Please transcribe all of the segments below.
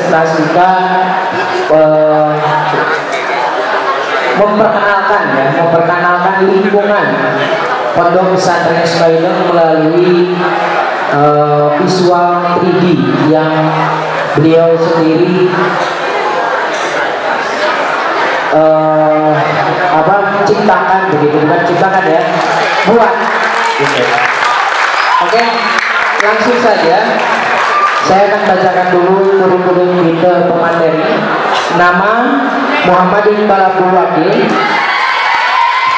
merepresentasikan memperkenalkan lingkungan Pondok Pesantren Sukaideng melalui visual 3D yang beliau sendiri ciptakan, begitu, bukan ciptakan ya, buat gitu. Oke, langsung saja saya akan bacakan dulu kurikulum kita pemateri. Nama Muhammad Iqbal Abdul Wakil,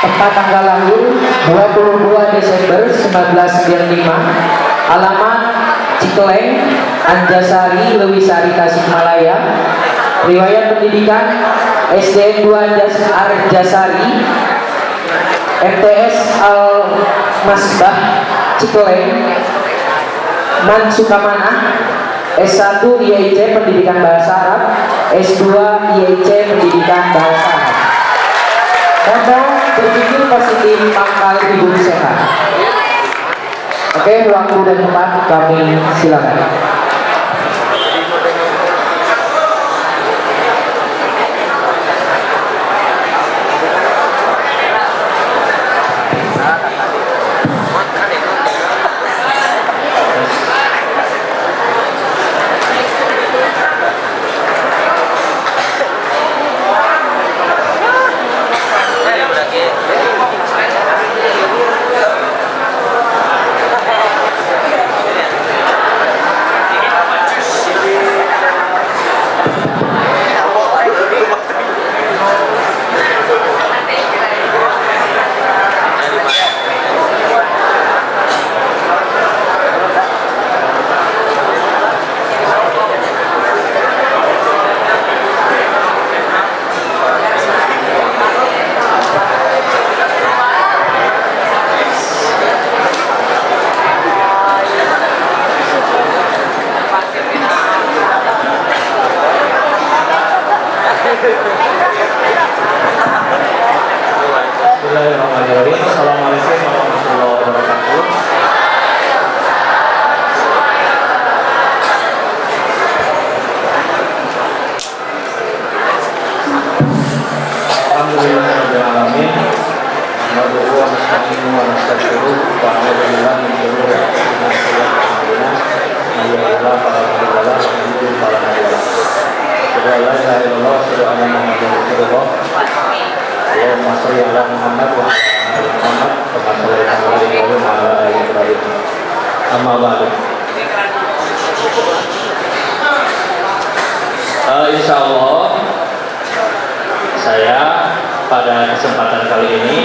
tempat tanggal lahir 22 Desember 1995, alamat Cikeleng, Anjasari, Lewisari, Tasikmalaya. Riwayat pendidikan SDN 2 Arjasari, MTS Al Masbah Cikeleng, Man Sukamanah, S1 IAIC Pendidikan Bahasa Arab, S2 IAIC Pendidikan Bahasa Arab. Moto berpikir positif, pangkal hidup sehat. Oke, waktu dan tempat kami silakan. Bismillahirrahmanirrahim. Assalamualaikum warahmatullahi wabarakatuh. Alhamdulillahirabbil alamin. Nahmaduhu wa nasta'inuhu wa nastaghfiruh wa na'udzu billahi min shururi anfusina wa sayyi'ati a'malina. Man yahdihillahu fala mudilla lahu wa man yudlil fala hadiya lahu. Asyhadu an la ilaha illallah wa asyhadu anna Muhammadan rasulullah. Allahumma shalli ala Muhammad wa ala ali Muhammad kama shallaita ala Ibrahim wa ala ali Ibrahim. Amma ba'du. Insyaallah saya pada kesempatan kali ini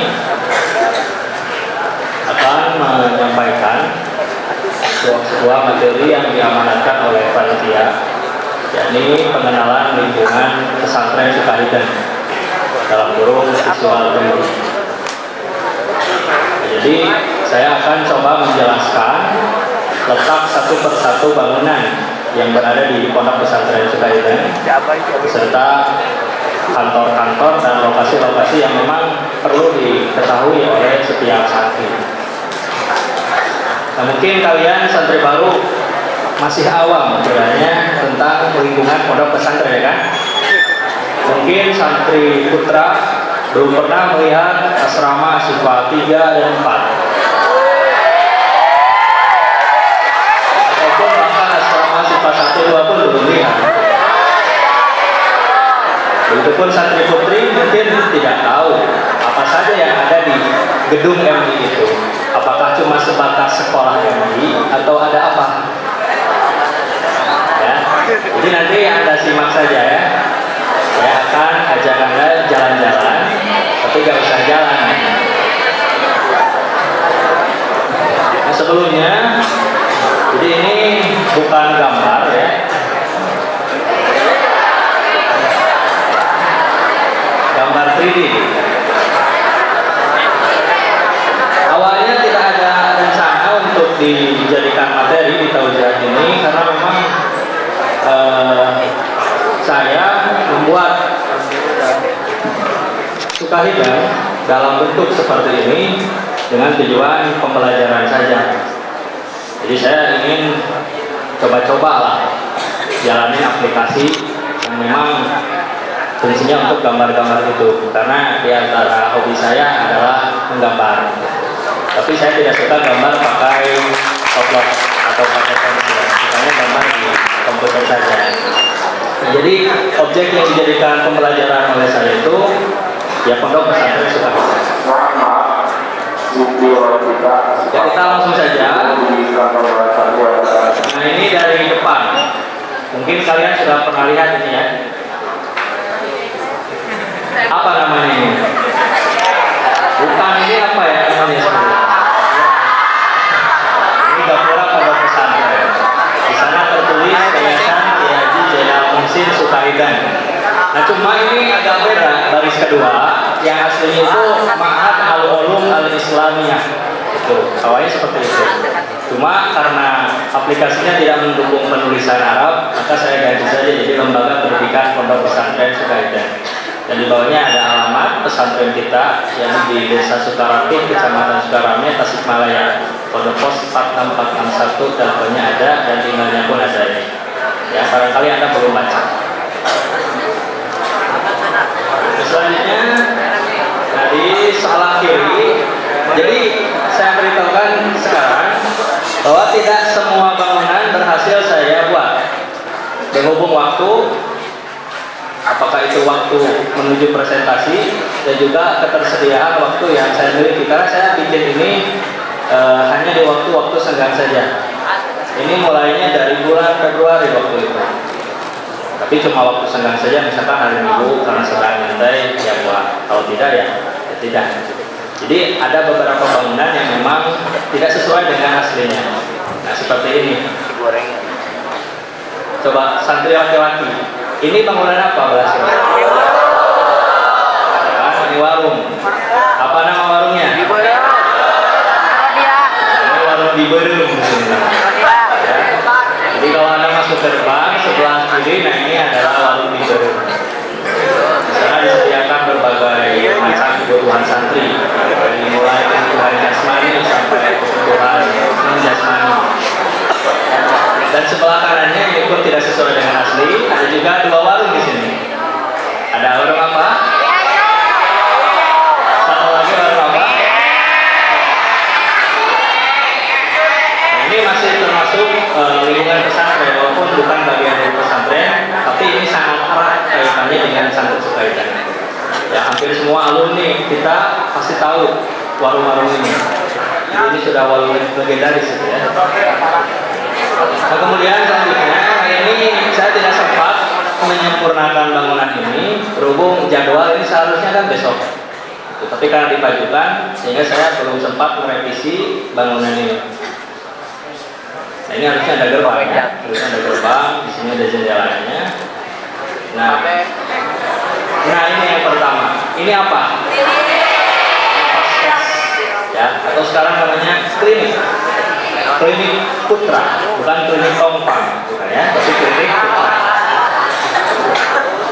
akan menyampaikan sebuah materi yang diamanatkan oleh panitia, yakni pengenalan lingkungan pesantren Sukaideng dalam kurung visual 3D. Jadi saya akan coba menjelaskan letak satu persatu bangunan yang berada di Pondok Pesantren Sukaideng beserta kantor-kantor dan lokasi-lokasi yang memang perlu diketahui oleh setiap santri. Nah, mungkin kalian santri baru masih awam kiranya tentang lingkungan Pondok Pesantren, ya kan? Mungkin santri putra belum pernah melihat asrama siswa 3 dan 4, ataupun bahkan asrama siswa 1, 2 pun belum lihat. Begitupun santri putri mungkin tidak tahu apa saja yang ada di gedung MI itu. Apakah cuma sebatas sekolah MI atau ada apa? Ya, jadi nanti Anda simak saja ya. Saya akan ajak Anda jalan-jalan, tapi gak usah jalan. Nah, sebelumnya, jadi ini bukan gambar ya. Gambar 3D. Awalnya tidak ada rencana untuk dijadikan materi di tausiah ini karena memang saya membuat Sukaideng dalam bentuk seperti ini dengan tujuan pembelajaran saja. Jadi saya ingin coba-coba lah jalanin aplikasi yang memang fungsinya untuk gambar-gambar itu, karena di antara hobi saya adalah menggambar. Tapi saya tidak suka gambar pakai Photoshop atau pakai pensil, sukanya gambar di komputer saja. Jadi objek yang dijadikan pembelajaran oleh saya itu ya pondok pesantren Sukahidayah. Ya, kita langsung saja. Nah, ini dari depan. Mungkin kalian sudah pernah lihat ini ya. Apa namanya ini? Bukan, ini apa ya namanya sebenarnya? Ini gapura pondok pesantren. Di sana tertulis Yayasan Haji Zainal Muhsin Sukahidayah. Nah, cuma ini agak beda baris kedua. Yang aslinya itu Ma'had Al-Ulum Al-Islamiyah. Itu, awalnya seperti itu. Cuma karena aplikasinya tidak mendukung penulisan Arab, maka saya ganti saja jadi Lembaga Pendidikan Pondok Pesantren Sukahidayah. Dan di bawahnya ada alamat pesantren kita yang di Desa Sukarapih, Kecamatan Sukarame, Tasikmalaya. Kode pos 46461, teleponnya ada dan emailnya pun ada ini. Ya, barangkali Anda belum baca. Selanjutnya, nah di sebelah kiri, jadi saya beritahukan sekarang bahwa tidak semua bangunan berhasil saya buat. Berhubung waktu, apakah itu waktu menuju presentasi dan juga ketersediaan waktu yang saya miliki, karena saya bikin ini hanya di waktu-waktu senggang saja. Ini mulainya dari bulan Februari waktu itu, tapi cuma waktu senggang saja, misalkan hari Minggu karena sedang nyantai ya buat, kalau tidak ya tidak. Jadi ada beberapa bangunan yang memang tidak sesuai dengan aslinya. Nah, seperti ini. Coba santri laki-laki, ini bangunan apa berhasil? Ini warung. Apa nama warungnya? Ini warung di Berung. Jadi kalau Anda masuk ke depan, sebelah kiri, nah ini adalah warung di Berung. Di sana disediakan berbagai macam kebutuhan santri, dari mulai kebutuhan jasmani sampai kebutuhan non jasmani. Dan sebelah kanannya ini pun tidak sesuai dengan asli. Ada juga dua warung di sini. Ada warung apa? Satu lagi warung apa? Nah, ini masih termasuk lingkungan pesantren, walaupun bukan bagian dari pesantren, tapi ini sangat erat kaitannya dengan santri Sukahidayah. Ya, hampir semua alumni kita pasti tahu warung-warung ini. Jadi ini sudah warung legendaris gitu ya. Nah, kemudian selanjutnya, ini saya tidak sempat menyempurnakan bangunan ini, berhubung jadwal ini seharusnya kan besok. Tapi karena dipajukan, sehingga saya belum sempat merevisi bangunan ini. Nah, ini harusnya ada gerbang ya, harusnya ada gerbang, di sini ada jendelanya. Nah ini yang pertama. Ini apa? Ya, atau sekarang namanya klinik. Klinik Putra, bukan klinik Tompang, bukan ya, tapi klinik Putra.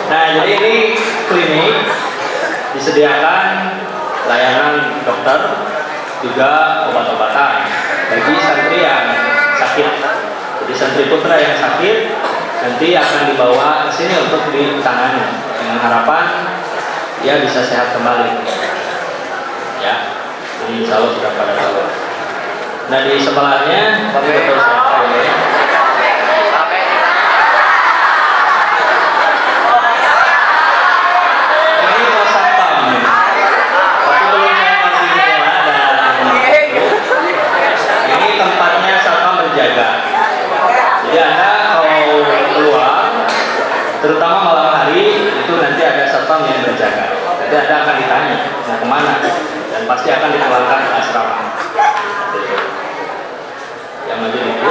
Nah, jadi ini klinik disediakan layanan dokter, juga obat-obatan bagi santri yang sakit. Jadi santri Putra yang sakit nanti akan dibawa ke sini untuk ditangani dengan harapan dia bisa sehat kembali. Ya, jadi insya Allah sudah pada tahu. Nah, di sebelahnya kami betul sekali. Ini pos satpam. Tapi belum saya kasih nyala dan ini tempatnya satpam berjaga. Jadi Anda kalau keluar, terutama malam hari, itu nanti ada satpam yang berjaga. Nanti Anda akan ditanya mau kemana dan pasti akan dipulangkan ke asrama. Yang maju dikit.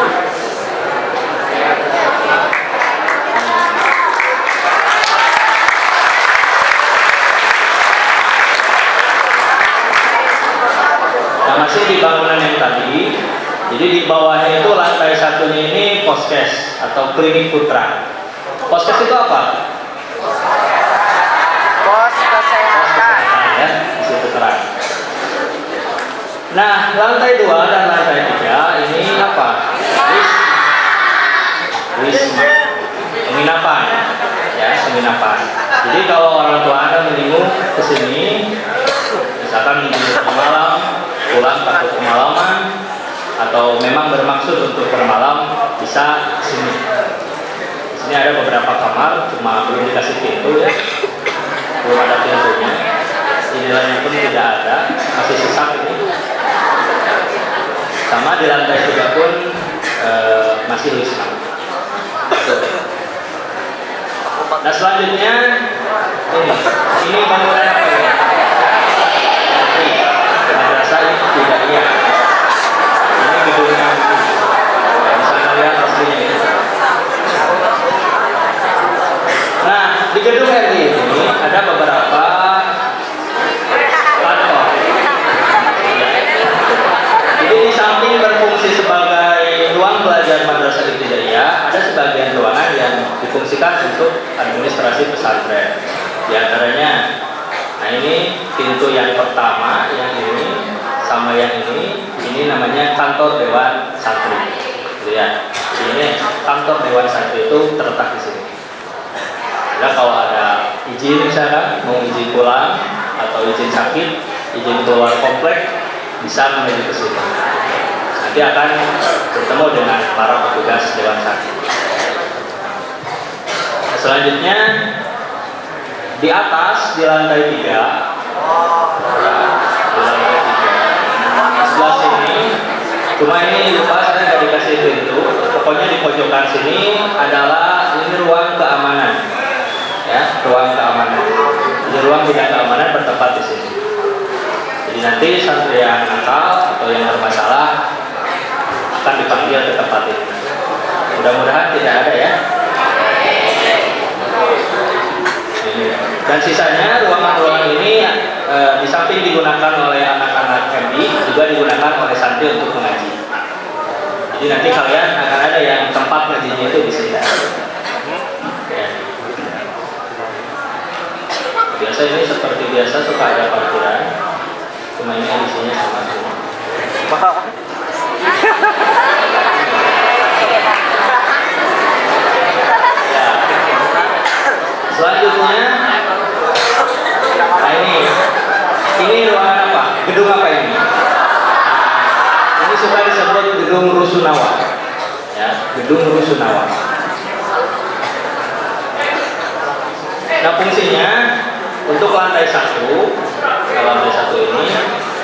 Nah, masih di bangunan yang tadi. Jadi di bawahnya itu lantai satunya ini poskes atau klinik Putra. Poskes itu apa? Pos kesehatan. Ya, di situ terang. Nah, lantai 2 dan lantai 3 ini apa? Wisma. penginapan. Jadi kalau orang tua Anda menyinggung ke sini, misalkan menunggu malam, pulang takut kemalaman, atau memang bermaksud untuk bermalam, bisa sini. Di sini ada beberapa kamar, cuma belum dikasih pintu ya, belum ada pintunya. Jendelanya pun tidak ada, masih sesak ini. Sama di lantai 3 pun masih lusa. Nah selanjutnya ini bangunan apa ini? Madrasah Ibtidaiyah. Ini gedungnya, bisa melihat aslinya ini. Nah di gedung RI ini ada beberapa kantor. Jadi di samping berfungsi sebagai ruang belajar madrasah ibtidaiyah, ada sebagian ruangan yang difungsikan untuk administrasi pesantren. Di antaranya, nah ini pintu yang pertama, yang ini sama yang ini namanya kantor dewan santri. Lihat, ini kantor dewan santri itu terletak di sini. Jadi kalau ada izin misalkan mau izin pulang atau izin sakit, izin keluar komplek, bisa menuju ke sini. Nanti akan bertemu dengan para petugas dewan santri. Nah, selanjutnya di atas di lantai 3, sebelah sini, cuma ini lupa saya nggak dikasih pintu. Pokoknya di pojokan sini adalah ini ruang keamanan, ya, ruang keamanan. Jadi ruang bidang keamanan bertempat di sini. Jadi nanti santri yang nakal atau yang bermasalah akan dipanggil ke tempat ini. Mudah-mudahan tidak ada ya. Dan sisanya ruangan-ruangan ini di samping digunakan oleh anak-anak MI, juga digunakan oleh santri untuk mengaji. Jadi nanti kalian akan ada yang tempat ngajinya itu di sini. Ya. Biasa ini seperti biasa suka ada parkiran. Cuma ini isinya sama semua. Ya. Selanjutnya, nah ini ruangan apa? Gedung apa ini? Ini suka disebut gedung Rusunawa. Ya, gedung Rusunawa. Nah fungsinya untuk lantai 1, lantai 1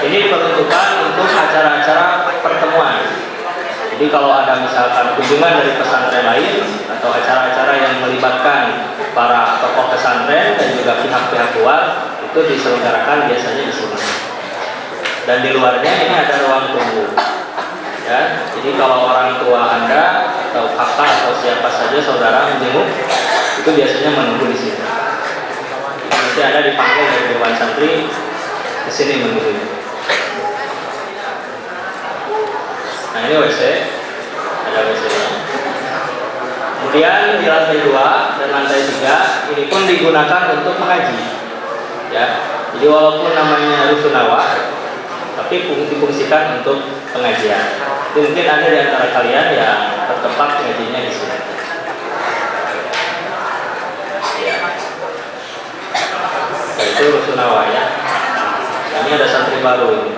ini diperuntukkan untuk acara-acara pertemuan. Jadi kalau ada misalkan kunjungan dari pesantren lain atau acara-acara yang melibatkan para tokoh pesantren dan juga pihak-pihak luar, itu diselenggarakan biasanya di sini. Dan di luarnya ini ada ruang tunggu. Ya, jadi kalau orang tua Anda atau kakak atau siapa saja saudara menjenguk, itu biasanya menunggu di sini. Nanti Anda dipanggil dari dewan santri ke sini menunggu. Nah ini WC, ada WC-nya. Kemudian di lantai 2 dan lantai 3 ini pun digunakan untuk mengaji. Ya, jadi walaupun namanya Rusunawa, tapi difungsikan untuk pengajian. Jadi mungkin ada di antara kalian yang bertempat mengajinya di sini. Ya. Nah, itu Rusunawa ya. Nah, ini ada santri baru ini.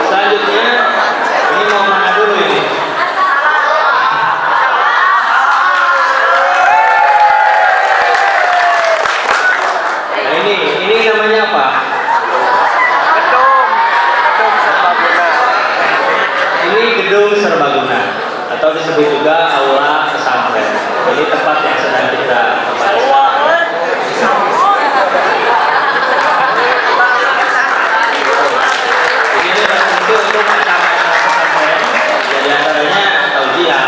Selanjutnya ini mau mana dulu ini? Nah ini namanya apa? Gedung serbaguna. Ini gedung serbaguna atau disebut juga aula pesantren. Ini tempat yang sedang kita untuk acara-acara pesantren, ya diantaranya tausiah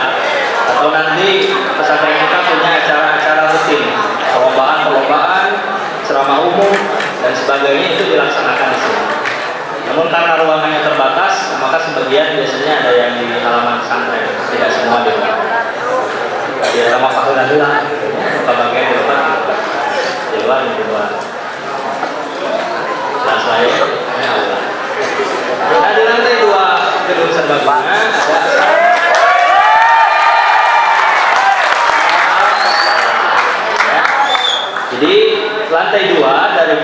atau nanti pesantren kita punya acara-acara rutin, perlombaan, ceramah umum dan sebagainya itu dilaksanakan di sini. Namun karena ruangannya terbatas, maka sebagian biasanya ada yang di halaman pesantren, tidak semua di luar. Ya sama Pak Huda lah, bagian di luar, di luar.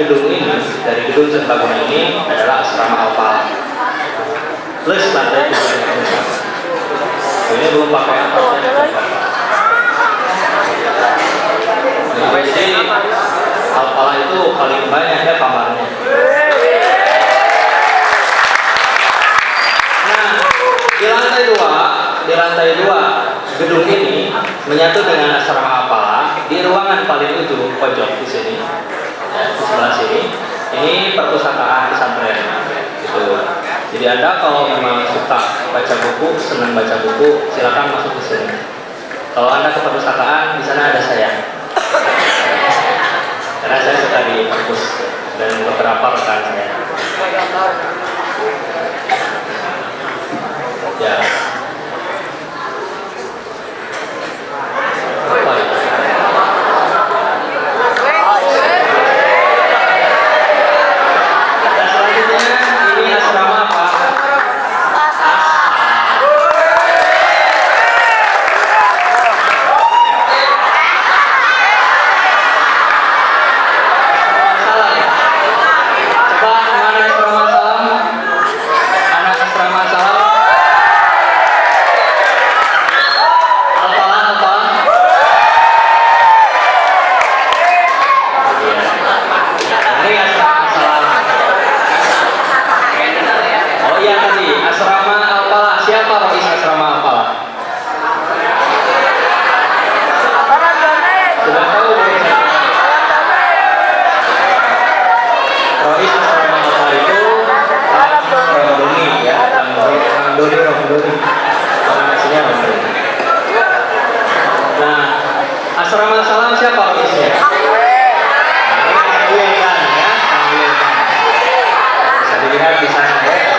gedung ini, dari gedung serbaguna ini adalah asrama Alpala. Plus lantai 3. Ini belum pakai atapnya. Jadi Alpala itu paling banyak ya kamarnya. Nah, di lantai 2 gedung ini menyatu dengan asrama Alpala di ruangan paling ujung pojok di sini, ya, di sebelah sini. Ini perpustakaan pesantren, gitu. Jadi Anda kalau memang suka baca buku, senang baca buku, silakan masuk ke sini. Kalau Anda ke perpustakaan, di sana ada saya. Karena saya suka di perpus dan beberapa rekan saya. Ya. Apa ya? Dan selanjutnya ini asrama apa? Nah, asrama salam siapa roisnya? Wildan ya, Wildan. Bisa dilihat di sana ya.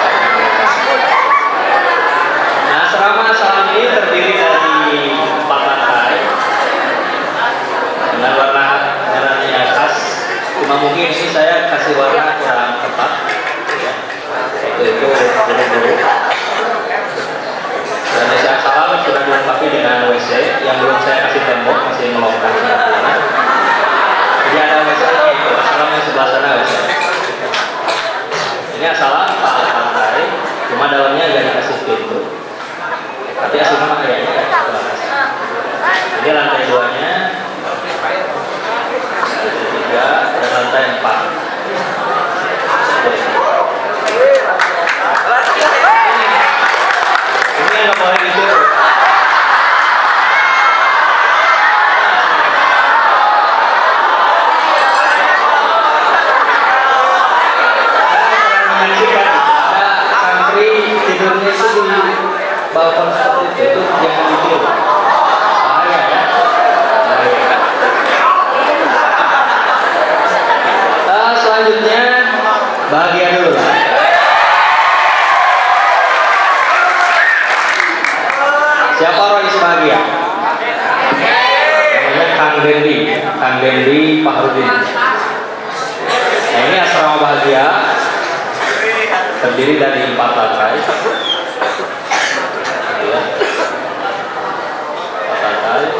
Nah, asrama salam ini terdiri dari 4 lantai dengan warna merahnya yang khas. Cuma mungkin ini saya kasih warna kurang tepat. Ya. Itu biru-biru. Dan saya salam sudah dilengkapi dengan WC yang belum saya kasih tembok, masih melonggar. Jadi ada WC itu, asrama yang sebelah sana WC. Ini asrama 4 lantai, cuma dalamnya nggak dikasih pintu. Tapi asrama kayaknya ya. Ini lantai 2-nya, lantai 3 dan lantai 4. Ini yang nggak boleh ditiru. Menyaksikan ada santri tidurnya itu di balkon seperti itu jangan ditiru. Bahaya ya. Selanjutnya bahagia dulu lah. Siapa Rois bahagia? Namanya Kang Dendi Fahrudin. Nah, ini asrama bahagia terdiri dari 4 lantai. Ya. 4 lantai.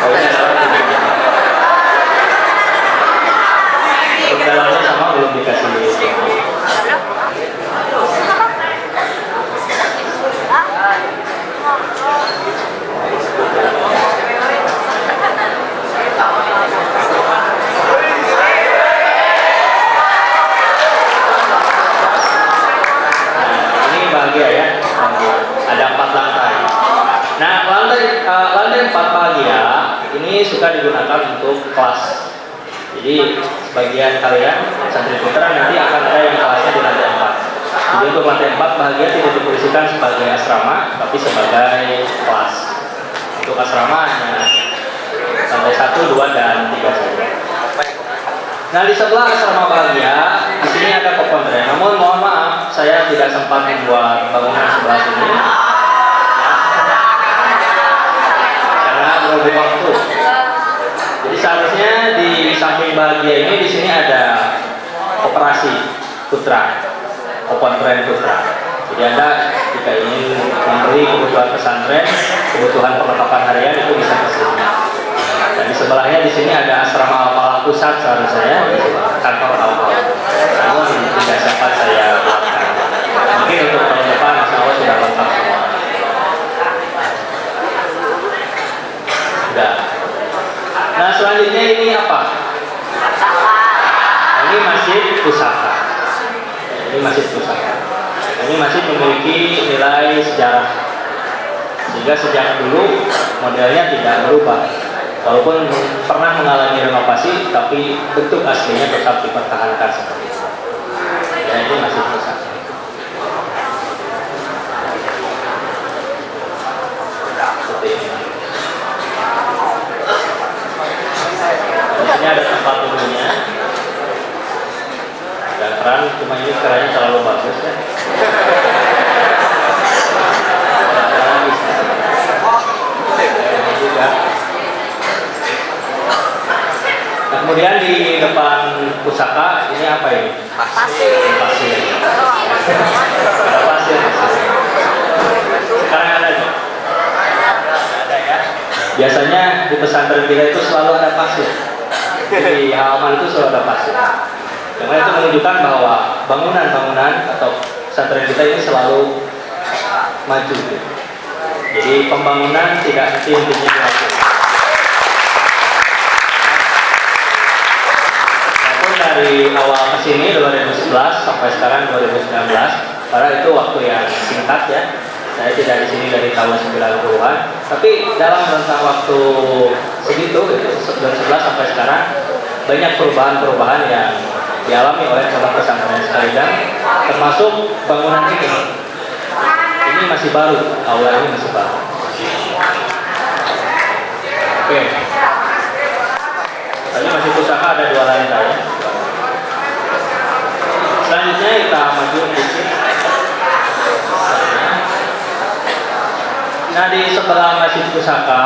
Oh, ini adalah dalamnya sama belum dikasih. Bahagia ya, ada 4 lantai. Nah, lantai 4 bahagia ini suka digunakan untuk kelas. Jadi sebagian kalian santri putra nanti akan ada yang kelasnya di lantai 4. Jadi untuk lantai 4 bahagia tidak difungsikan sebagai asrama, tapi sebagai kelas. Untuk asrama hanya lantai 1, 2, dan 3 saja. Nah, di sebelah asrama bahagia di sini ada pepondren. Namun mohon maaf, saya tidak sempat membuat bangunan sebelah sini karena berhubung waktu. Jadi seharusnya di samping bahagia ini di sini ada koperasi putra, pepondren putra. Jadi Anda jika ingin membeli kebutuhan pesantren, kebutuhan perlengkapan harian itu bisa ke sini. Dan di sebelahnya di sini ada asrama Alpala. pusat seharusnya kantor awal. Namun tidak sempat saya buatkan. Mungkin untuk tahun depan insya Allah sudah lengkap semua. Sudah. Nah selanjutnya ini apa? Ini masjid pusaka. Ini masjid pusaka. Ini masjid memiliki nilai sejarah. Sehingga sejak dulu modelnya tidak berubah. Walaupun pernah mengalami renovasi, tapi bentuk aslinya tetap dipertahankan seperti itu. Ya, ini masih pusaka. Seperti ini. Di sini ada tempat duduknya. Dan keran, cuma ini kerannya terlalu bagus ya. Ini juga. Nah, kemudian di depan pusaka ini apa ini? Pasir. Pasir. Ada pasir. Sekarang ada nih. Ada ya. Biasanya di pesantren kita itu selalu ada pasir. Di halaman itu selalu ada pasir. Yang itu menunjukkan bahwa bangunan-bangunan atau pesantren kita ini selalu maju. Jadi pembangunan tidak intinya dilakukan. Dari awal ke sini 2011 sampai sekarang 2019, karena itu waktu yang singkat ya. Saya tidak di sini dari tahun 90-an, tapi dalam rentang waktu segitu gitu, 2011 sampai sekarang banyak perubahan-perubahan yang dialami oleh Pondok Pesantren Sekalian, termasuk bangunan ini. Ini masih baru, aula ini masih baru. Oke. Tadi masih pusaka ada 2 lantai ya. Selanjutnya kita maju sedikit. Nah di sebelah Masjid Pusaka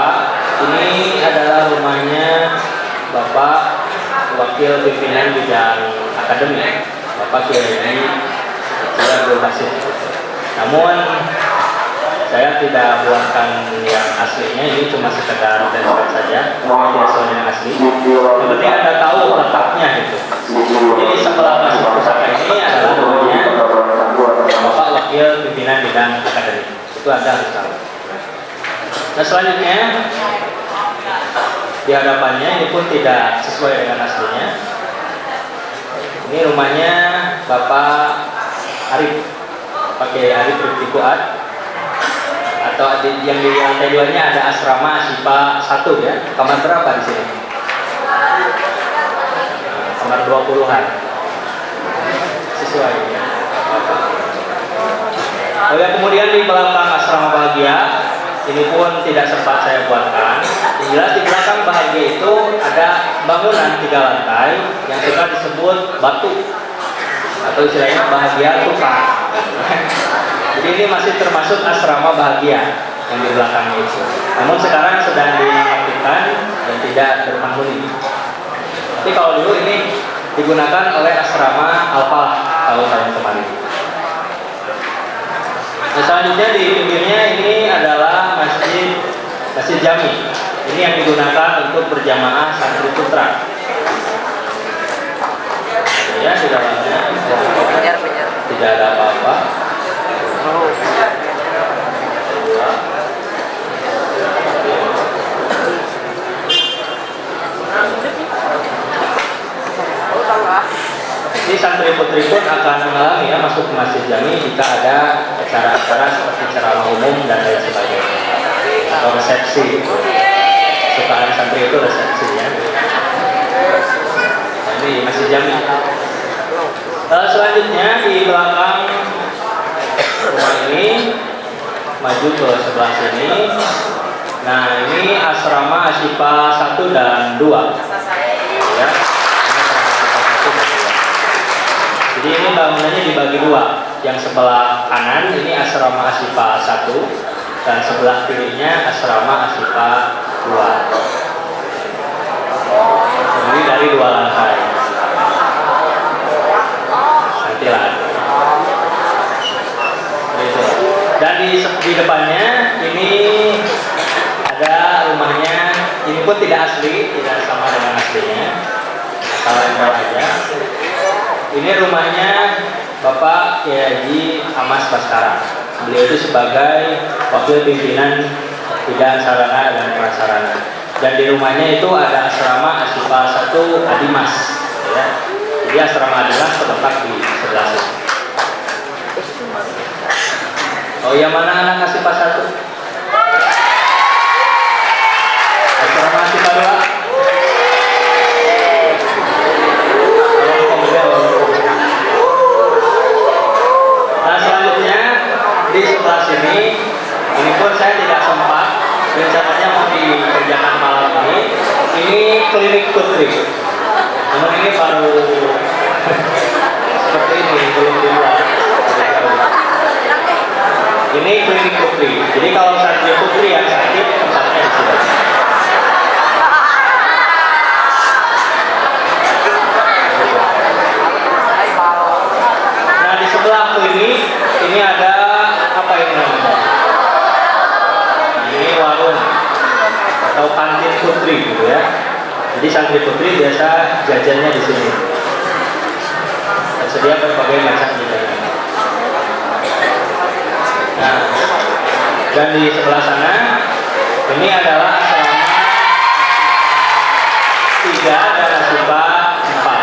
ini adalah rumahnya Bapak Wakil Pimpinan Bidang Akademi, Bapak Kiai Abdul Basit. Namun saya tidak buatkan yang aslinya, ini cuma sekedar template saja, tidak sesuai dengan asli. Yang penting Anda tahu letaknya gitu. Jadi di sebelah Masjid Pusaka ini adalah rumahnya Bapak Wakil Pimpinan Bidang Akademi. Itu Anda harus tahu. Nah selanjutnya di hadapannya ini pun tidak sesuai dengan aslinya. Ini rumahnya Bapak Arif, pakai Arif Rifki Fuad. Atau yang di lantai 2-nya ada asrama Asyifa 1 ya. Kamar berapa di sini? Kamar 20-an. Sesuai ya. Oh ya, kemudian di belakang asrama Bahagia ini pun tidak sempat saya buatkan. Yang jelas di belakang Bahagia itu ada bangunan 3 lantai yang suka disebut batu atau istilahnya Bahagia Tukang. Jadi ini masih termasuk asrama Bahagia yang di belakangnya itu. Namun sekarang sedang diaktifkan dan tidak berpenghuni. Tapi kalau dulu ini digunakan oleh asrama Al-Falah tahun-tahun kemarin. Nah, selanjutnya di pinggirnya ini adalah Masjid Jami. Ini yang digunakan untuk berjamaah santri putra. Ya, di dalamnya tidak ada apa-apa. Ini santri putri pun akan mengalami ya masuk ke Masjid Jami jika ada acara-acara seperti ceramah umum dan lain sebagainya atau resepsi. Sukaan santri itu resepsi ya. Nah, ini Masjid Jami. Selanjutnya di belakang rumah ini maju ke sebelah sini. Nah ini asrama Asyifa 1 dan 2 ya. Jadi ini bangunannya dibagi 2. Yang sebelah kanan ini asrama Asyifa 1 dan sebelah kirinya asrama Asyifa 2. Terdiri dari 2 lantai. Nantilah. Dan di depannya ini ada rumahnya. Ini pun tidak asli, tidak sama dengan aslinya. kalender aja. Ini rumahnya Bapak Kiai Haji Amas Baskara. Beliau itu sebagai wakil pimpinan bidang sarana dan prasarana. Dan di rumahnya itu ada asrama Asipa 1 Adimas. Ya. Jadi asrama Adimas terletak di sebelah sini. Oh ya, mana anak Asipa 1? Asrama Asipa 2? Nah, selanjutnya di sebelah sini, ini pun saya tidak sempat, rencananya mau dikerjakan malam ini. Ini klinik putri. Namun ini baru seperti ini, belum dibuat. Ini klinik putri. Jadi kalau santri putri yang sakit, tempatnya di sini. Nah, di sebelah klinik ini ada apa ini namanya? Ini warung atau kantin putri gitu ya. Jadi santri putri biasa jajannya di sini. Tersedia berbagai macam jajanan. Nah, dan di sebelah sana ini adalah asrama 3 dan Asipa 4.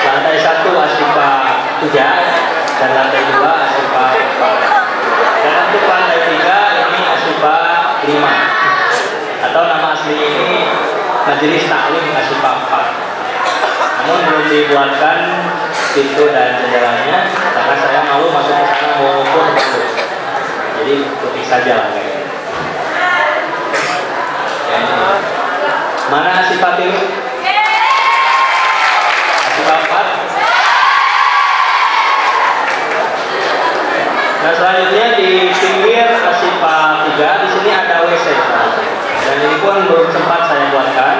Lantai 1 Asipa 3 dan lantai 2 Asipa 4. Dan untuk lantai 3 ini Asipa 5. Atau nama asli ini Majelis Taklim Asipa 4. Namun belum dibuatkan pintu dan jendelanya karena saya malu masuk ke sana maupun jadi putih saja lah kayaknya. Mana Asipa 3? Asipa 4. Nah, selanjutnya di pinggir Asipa 3 di sini ada WC. Dan ini pun belum sempat saya buatkan.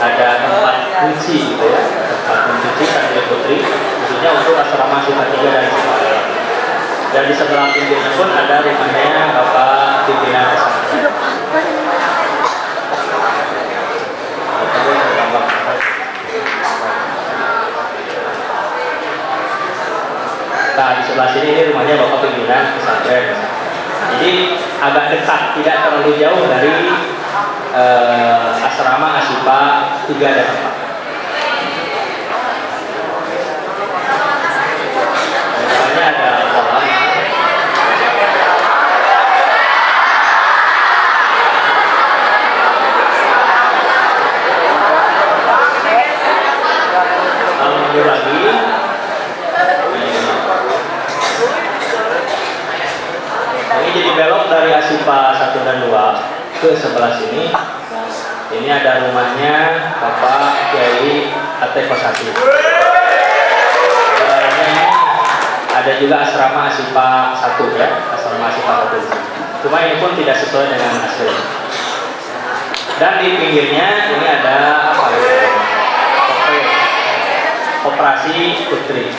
Ada tempat cuci gitu ya, tempat mencuci santri putri, khususnya untuk asrama Asipa 3 dan Asipa 4. Dan di sebelah pinggirnya pun ada rumahnya Bapak pimpinan pesantren. Nah, di sebelah sini ini rumahnya Bapak pimpinan pesantren. Jadi agak dekat, tidak terlalu jauh dari asrama Asipa 3 dan 4. Misalnya ada kolam. Lalu mundur lagi. Ini jadi belok dari Asipa 1 dan 2 ke sebelah sini. Ini ada rumahnya Bapak Kiai Atef Kosati. Sebelahnya ada juga asrama Asipa 1 ya, asrama Asipa 1 di sini. Cuma ini pun tidak sesuai dengan hasil. Dan di pinggirnya ini ada apa ya? Koperasi Putri.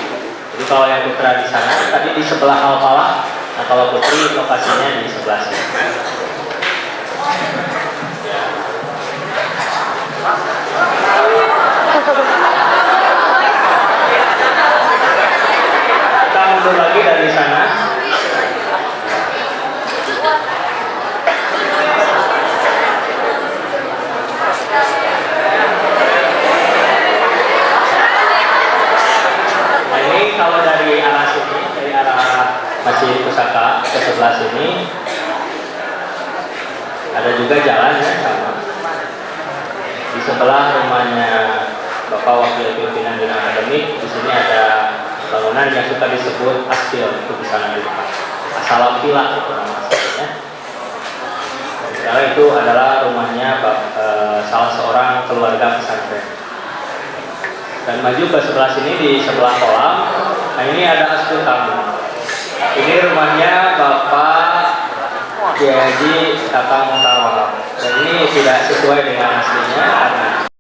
Jadi kalau yang putra di sana, tadi di sebelah Al-Falah. Nah, kalau Putri lokasinya di sebelah sini. Kita mundur lagi dari sana. Nah, ini kalau dari arah sini, dari arah Masjid Pusaka ke sebelah sini ada juga jalan ya sama. Di sebelah rumahnya Bapak Wakil Pimpinan Bina Akademik, di sini ada bangunan yang suka disebut Asfil, itu di sana di depan. Asalam Villa itu nama aslinya. Karena itu adalah rumahnya salah seorang keluarga pesantren. Dan maju ke sebelah sini di sebelah kolam. Nah, ini ada Asfil tamu. Ini rumahnya Bapak Kiai Haji Kakang Muhtar Wahab. Dan ini tidak sesuai dengan aslinya karena